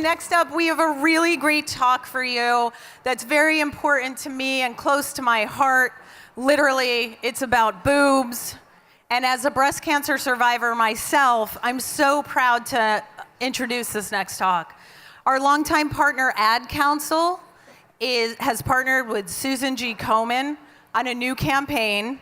Next up, we have a really great talk for you that's very important to me and close to my heart. Literally, it's about boobs. And as a breast cancer survivor myself, I'm so proud to introduce this next talk. Our longtime partner, Ad Council, has partnered with Susan G. Komen on a new campaign.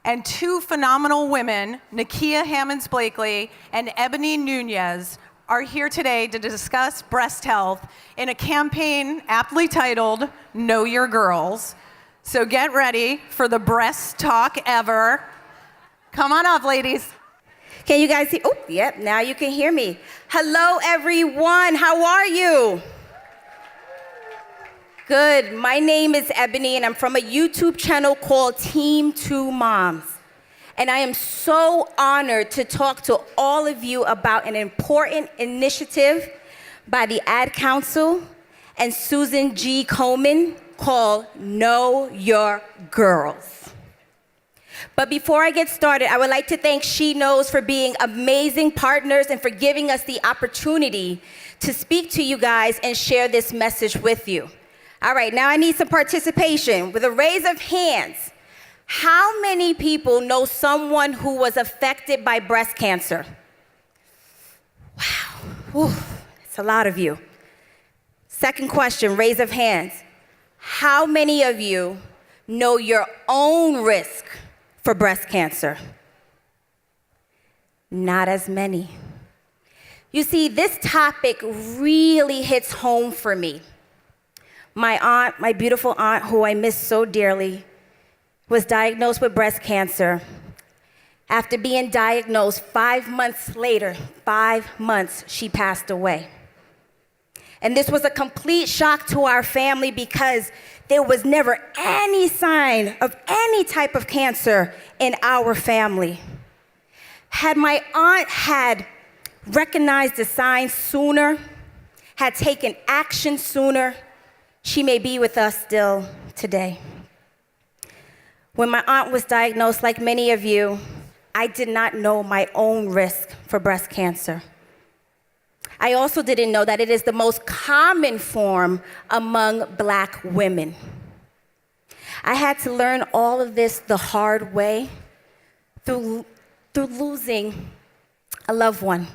And two phenomenal women, Nikia Hammonds-Blakely and Ebony Nuñez, are here today to discuss breast health in a campaign aptly titled, Know Your Girls. So get ready for the best talk ever. Come on up, ladies. Can you guys see? Oh, yep, now you can hear me. Hello, everyone. How are you? Good. My name is Ebony, and I'm from a YouTube channel called Team 2 Moms. And I am so honored to talk to all of you about an important initiative by the Ad Council and Susan G. Komen called Know Your Girls. But before I get started, I would like to thank SheKnows for being amazing partners and for giving us the opportunity to speak to you guys and share this message with you. All right, now I need some participation with a raise of hands. How many people know someone who was affected by breast cancer? Wow, it's a lot of you. Second question, raise of hands. How many of you know your own risk for breast cancer? Not as many. You see, this topic really hits home for me. My aunt, my beautiful aunt, who I miss so dearly, was diagnosed with breast cancer. After being diagnosed, 5 months later, 5 months, she passed away. And this was a complete shock to our family because there was never any sign of any type of cancer in our family. Had my aunt had recognized the signs sooner, had taken action sooner, she may be with us still today. When my aunt was diagnosed, like many of you, I did not know my own risk for breast cancer. I also didn't know that it is the most common form among Black women. I had to learn all of this the hard way through losing a loved one,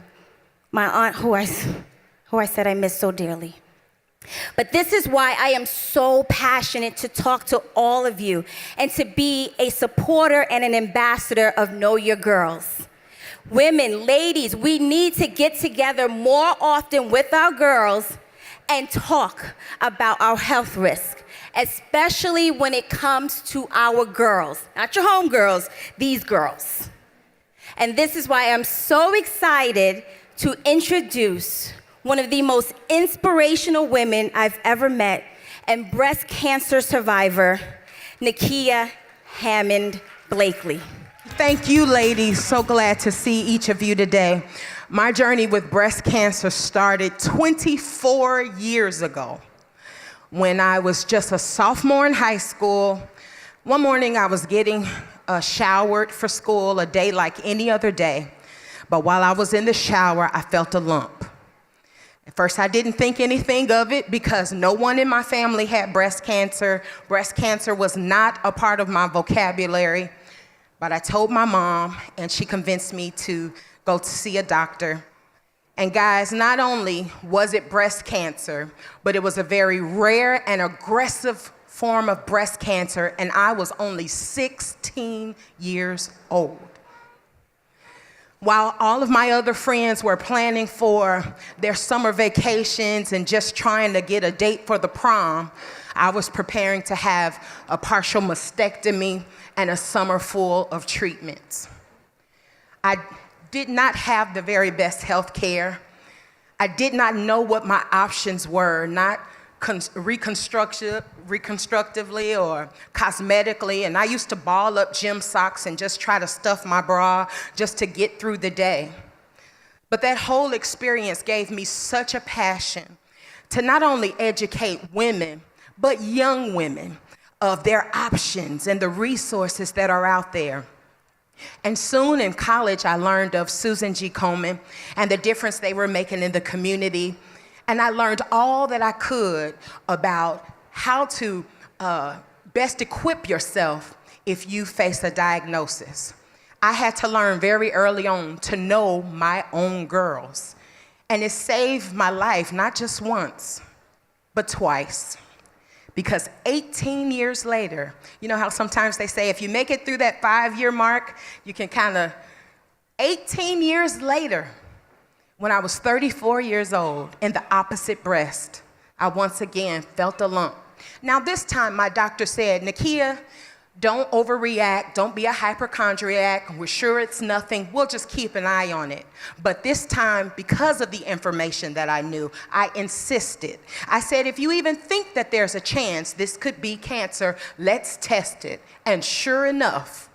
my aunt who I said I miss so dearly. But this is why I am so passionate to talk to all of you and to be a supporter and an ambassador of Know Your Girls. Women, ladies, we need to get together more often with our girls and talk about our health risk, especially when it comes to our girls, not your homegirls, these girls. And this is why I'm so excited to introduce one of the most inspirational women I've ever met, and breast cancer survivor, Nikia Hammonds-Blakely. Thank you, ladies. So glad to see each of you today. My journey with breast cancer started 24 years ago when I was just a sophomore in high school. One morning I was getting showered for school, a day like any other day. But while I was in the shower, I felt a lump. At first, I didn't think anything of it because no one in my family had breast cancer. Breast cancer was not a part of my vocabulary. But I told my mom, and she convinced me to go to see a doctor. And guys, not only was it breast cancer, but it was a very rare and aggressive form of breast cancer, and I was only 16 years old. While all of my other friends were planning for their summer vacations and just trying to get a date for the prom, I was preparing to have a partial mastectomy and a summer full of treatments. I did not have the very best health care. I did not know what my options were, not reconstructively or cosmetically, and I used to ball up gym socks and just try to stuff my bra just to get through the day. But that whole experience gave me such a passion to not only educate women, but young women of their options and the resources that are out there. And soon in college, I learned of Susan G. Komen and the difference they were making in the community. And I learned all that I could about how to best equip yourself if you face a diagnosis. I had to learn very early on to know my own girls. And it saved my life, not just once, but twice. Because 18 years later, you know how sometimes they say if you make it through that 5-year mark, you can 18 years later, when I was 34 years old, in the opposite breast, I once again felt a lump. Now this time my doctor said, Nikia, don't overreact, don't be a hypochondriac, we're sure it's nothing, we'll just keep an eye on it. But this time, because of the information that I knew, I insisted. I said, if you even think that there's a chance this could be cancer, let's test it. And sure enough,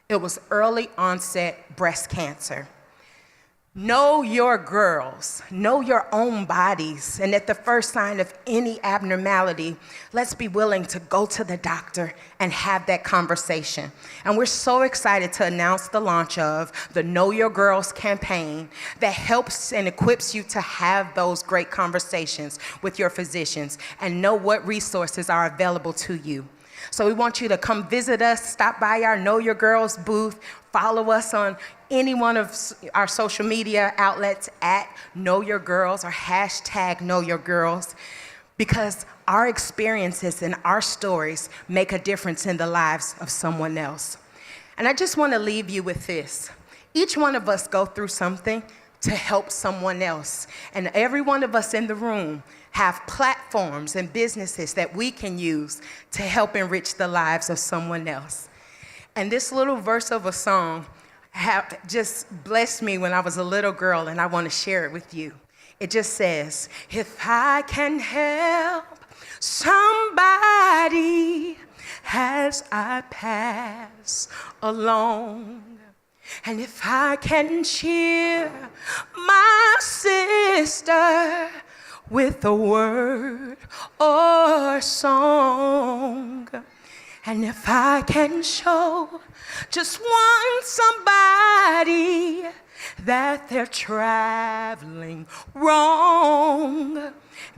it was early onset breast cancer. Know your girls, know your own bodies, and at the first sign of any abnormality, let's be willing to go to the doctor and have that conversation. And we're so excited to announce the launch of the Know Your Girls campaign that helps and equips you to have those great conversations with your physicians and know what resources are available to you. So we want you to come visit us, stop by our Know Your Girls booth, follow us on any one of our social media outlets at Know Your Girls or hashtag Know Your Girls, because our experiences and our stories make a difference in the lives of someone else. And I just want to leave you with this. Each one of us go through something to help someone else. And every one of us in the room have platforms and businesses that we can use to help enrich the lives of someone else. And this little verse of a song just blessed me when I was a little girl, and I want to share it with you. It just says, if I can help somebody as I pass along, and if I can cheer my sister with a word or song, and if I can show just one somebody that they're traveling wrong,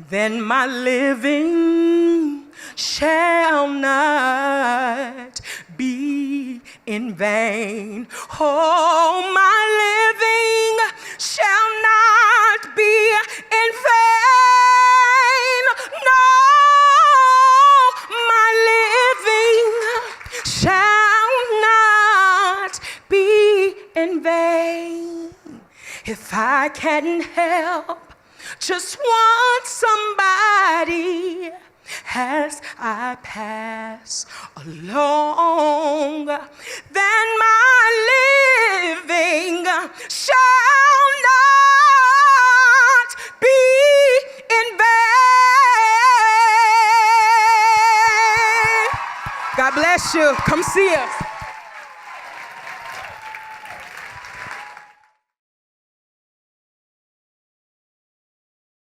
then my living shall not be in vain. Oh, my living shall not be in vain. No, my living shall not be in vain. If I can help just want somebody as I pass along, then my living shall not be in vain. God bless you. Come see us.